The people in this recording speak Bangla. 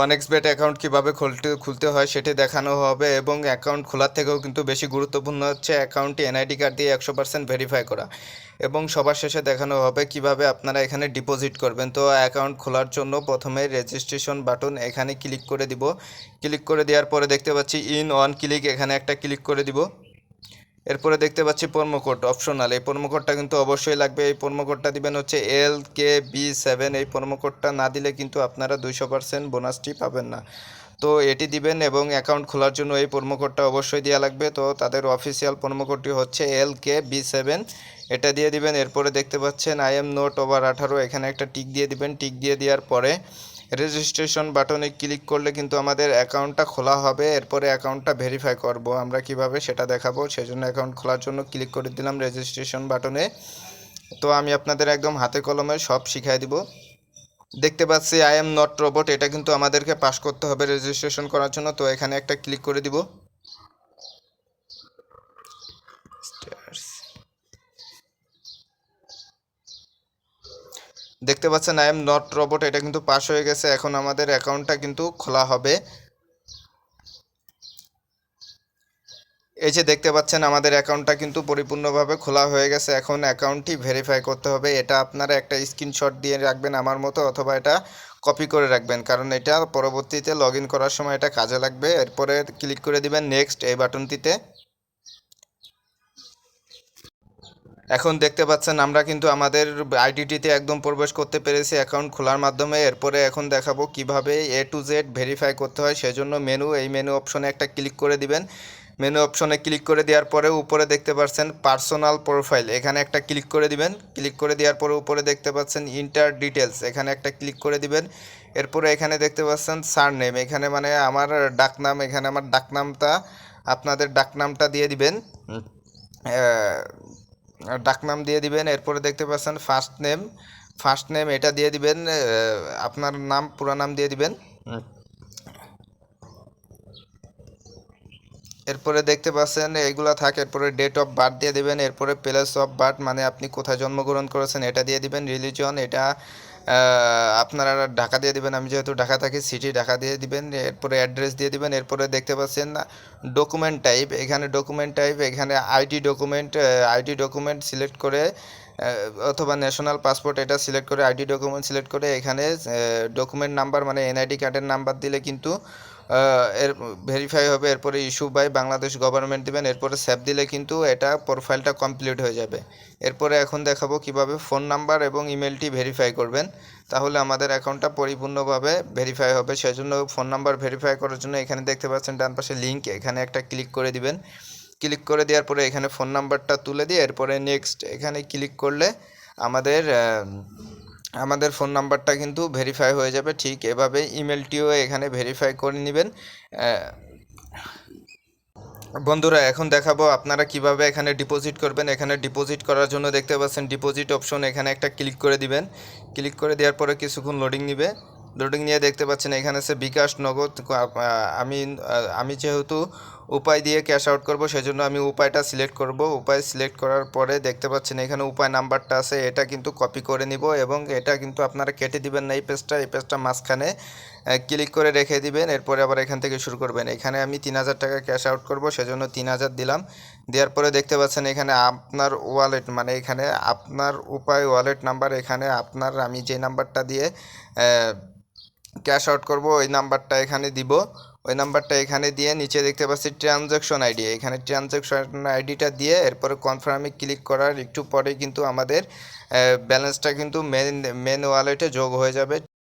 OneXBet অ্যাকাউন্ট কিভাবে খুলতে হয় সেটি দেখানো হবে এবং অ্যাকাউন্ট খোলার থেকেও কিন্তু বেশি গুরুত্বপূর্ণ হচ্ছে অ্যাকাউন্টটি এনআইডি কার্ড দিয়ে 100% ভেরিফাই করা এবং সবার শেষে দেখানো হবে কিভাবে আপনারা এখানে ডিপোজিট করবেন। তো অ্যাকাউন্ট খোলার জন্য প্রথমে রেজিস্ট্রেশন বাটন এখানে ক্লিক করে দিব। ক্লিক করে দেওয়ার পরে দেখতে পাচ্ছি ইন ওয়ান ক্লিক, এখানে একটা ক্লিক করে দিব। এরপরে দেখতে পাচ্ছি প্রোমো কোড অপশনাল, এই প্রোমো কোডটা কিন্তু অবশ্যই লাগবে। এই প্রোমো কোডটা দিবেন হচ্ছে LKB7। এই প্রোমো কোডটা না দিলে কিন্তু আপনারা 200% বোনাসটি পাবেন না। তো এটি দিবেন এবং অ্যাকাউন্ট খোলার জন্য এই প্রোমো কোডটা অবশ্যই দেওয়া লাগবে। তো তাদের অফিসিয়াল প্রোমো কোডটি হচ্ছে LKB7, এটা দিয়ে দিবেন। এরপরে দেখতে পাচ্ছেন আই এম নট ওভার 18, এখানে একটা টিক দিয়ে দিবেন। টিক দিয়ে দেওয়ার পরে রেজিস্ট্রেশন বাটনে ক্লিক করলে কিন্তু আমাদের অ্যাকাউন্টটা খোলা হবে। এরপরে অ্যাকাউন্টটা ভেরিফাই করব আমরা কিভাবে সেটা দেখাবো, সেজন্য অ্যাকাউন্ট খোলার জন্য ক্লিক করে দিলাম রেজিস্ট্রেশন বাটনে। তো আমি আপনাদের একদম হাতে কলমে সব শিখাই দিব। দেখতে পাচ্ছি আই এম নট রোবট, এটা কিন্তু আমাদেরকে পাস করতে হবে রেজিস্ট্রেশন করার জন্য। তো এখানে একটা ক্লিক করে দিব। দেখতে পাচ্ছেন আই এম নট রোবট, এটা কিন্তু পাস হয়ে গেছে। এখন আমাদের অ্যাকাউন্টটা কিন্তু খোলা হবে। এই যে দেখতে পাচ্ছেন আমাদের অ্যাকাউন্টটা কিন্তু পরিপূর্ণভাবে খোলা হয়ে গেছে। এখন অ্যাকাউন্টটি ভেরিফাই করতে হবে। এটা আপনারা একটা স্ক্রিনশট দিয়ে রাখবেন আমার মতো, অথবা এটা কপি করে রাখবেন, কারণ এটা পরবর্তীতে লগ ইন করার সময় এটা কাজে লাগবে। এরপরে ক্লিক করে দিবেন নেক্সট এই বাটনটিতে। এখন দেখতে পাচ্ছেন আমরা কিন্তু আমাদের আইডিটিতে একদম প্রবেশ করতে পেরেছি অ্যাকাউন্ট খোলার মাধ্যমে। এরপরে এখন দেখাবো কিভাবে A to Z ভেরিফাই করতে হয়। সেজন্য এই মেনু অপশনে একটা ক্লিক করে দিবেন। মেনু অপশনে ক্লিক করে দেওয়ার পরে উপরে দেখতে পাচ্ছেন পার্সোনাল প্রোফাইল, এখানে একটা ক্লিক করে দিবেন। ক্লিক করে দেওয়ার পরে উপরে দেখতে পাচ্ছেন ইন্টার ডিটেলস, এখানে একটা ক্লিক করে দিবেন। এরপরে এখানে দেখতে পাচ্ছেন সারনেম, এখানে মানে আমার ডাকনাম, এখানে আমার ডাকনামটা আপনাদের ডাকনামটা দিয়ে দিবেন। ডাকনাম দিয়ে দিবেন। এরপরে দেখতে পাচ্ছেন ফার্স্ট নেম এটা দিয়ে দিবেন। আপনার নাম পুরো নাম দিয়ে দিবেন। এরপরে দেখতে পাচ্ছেন এইগুলা থাকে। এরপরে ডেট অফ বার্থ দিয়ে দিবেন। এরপরে প্লেস অফ বার্থ মানে আপনি কোথায় জন্মগ্রহণ করেছেন এটা দিয়ে দিবেন। রিলিজন এটা আপনারা ঢাকা দিয়ে দিবেন, আমি যেহেতু ঢাকা থাকি সিটি ঢাকা দিয়ে দিবেন। এরপরে অ্যাড্রেস দিয়ে দিবেন। এরপরে দেখতে পাচ্ছেন ডকুমেন্ট টাইপ, এখানে আইডি ডকুমেন্ট সিলেক্ট করে অথবা ন্যাশনাল পাসপোর্ট এটা সিলেক্ট করে আইডি ডকুমেন্ট সিলেক্ট করে এখানে ডকুমেন্ট নাম্বার মানে এনআইডি কার্ডের নাম্বার দিলে কিন্তু এর ভেরিফাই হবে। এরপরে ইস্যু বাই বাংলাদেশ গভর্নমেন্ট দিবেন। এরপরে সেভ দিলে কিন্তু এটা প্রোফাইলটা কমপ্লিট হয়ে যাবে। এরপরে এখন দেখাবো কিভাবে ফোন নাম্বার এবং ইমেলটি ভেরিফাই করবেন, তাহলে আমাদের অ্যাকাউন্টটা পরিপূর্ণভাবে ভেরিফাই হবে। সেজন্য ফোন নাম্বার ভেরিফাই করার জন্য এখানে দেখতে পাচ্ছেন ডান পাশে লিঙ্ক, এখানে একটা ক্লিক করে দিবেন। ক্লিক করে দেওয়ার পরে এখানে ফোন নাম্বারটা তুলে দিয়ে এরপরে নেক্সট এখানে ক্লিক করলে আমাদের আমাদের ফোন নাম্বারটা কিন্তু ভেরিফাই হয়ে যাবে। ঠিক এভাবে ইমেলটিও এখানে ভেরিফাই করে নেবেন। বন্ধুরা এখন দেখাবো আপনারা কিভাবে এখানে ডিপোজিট করবেন। এখানে ডিপোজিট করার জন্য দেখতে পাচ্ছেন ডিপোজিট অপশন, এখানে একটা ক্লিক করে দিবেন। ক্লিক করে দেওয়ার পরে কিছুক্ষণ লোডিং নিবে। লোডিং নিয়ে দেখতে পাচ্ছেন এখানে আছে বিকাশ, নগদ। আমি যেহেতু উপায় দিয়ে ক্যাশ আউট করব সেজন্য আমি উপায়টা সিলেক্ট করব। উপায় সিলেক্ট করার পরে দেখতে পাচ্ছেন এখানে উপায় নাম্বারটা আছে, এটা কিন্তু কপি করে নিব এবং এটা কিন্তু আপনারা কেটে দিবেন না। এই পেজটা মাঝখানে ক্লিক করে রেখে দিবেন। এরপরে আবার এখান থেকে শুরু করবেন। এখানে আমি 3000 টাকা ক্যাশ আউট করব সেজন্য 3000 দিলাম। দেওয়ার পরে দেখতে পাচ্ছেন এখানে আপনার ওয়ালেট মানে এখানে আপনার উপায় ওয়ালেট নাম্বার, এখানে আপনার আমি যে নাম্বারটা দিয়ে ক্যাশ আউট করব ওই নাম্বারটা এখানে দিব। ওই নাম্বারটা এখানে দিয়ে নিচে দেখতে পাচ্ছি ট্রানজ্যাকশন আইডি, এখানে ট্রানজ্যাকশন আইডিটা দিয়ে এরপরে কনফার্মে ক্লিক করার একটু পরে কিন্তু আমাদের ব্যালেন্সটা কিন্তু মেন ওয়ালেটে যোগ হয়ে যাবে।